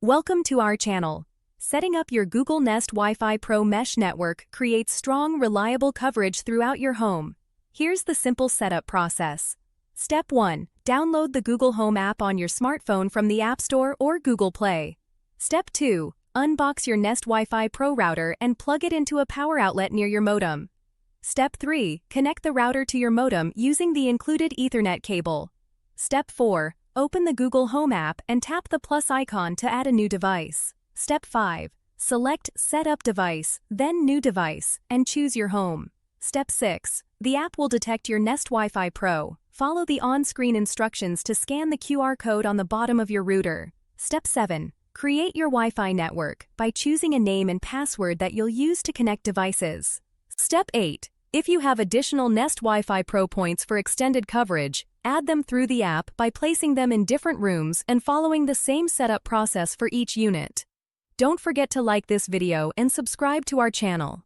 Welcome to our channel. Setting up your Google Nest Wi-Fi Pro Mesh network creates strong, reliable coverage throughout your home. Here's the simple setup process. Step 1. Download the Google Home app on your smartphone from the App Store or Google Play. Step 2. Unbox your Nest Wi-Fi Pro router and plug it into a power outlet near your modem. Step 3. Connect the router to your modem using the included Ethernet cable. Step 4. Open the Google Home app and tap the plus icon to add a new device. Step 5. Select Set Up Device, then New Device, and choose your home. Step 6. The app will detect your Nest Wi-Fi Pro. Follow the on-screen instructions to scan the QR code on the bottom of your router. Step 7. Create your Wi-Fi network by choosing a name and password that you'll use to connect devices. Step 8. If you have additional Nest Wi-Fi Pro points for extended coverage, add them through the app by placing them in different rooms and following the same setup process for each unit. Don't forget to like this video and subscribe to our channel.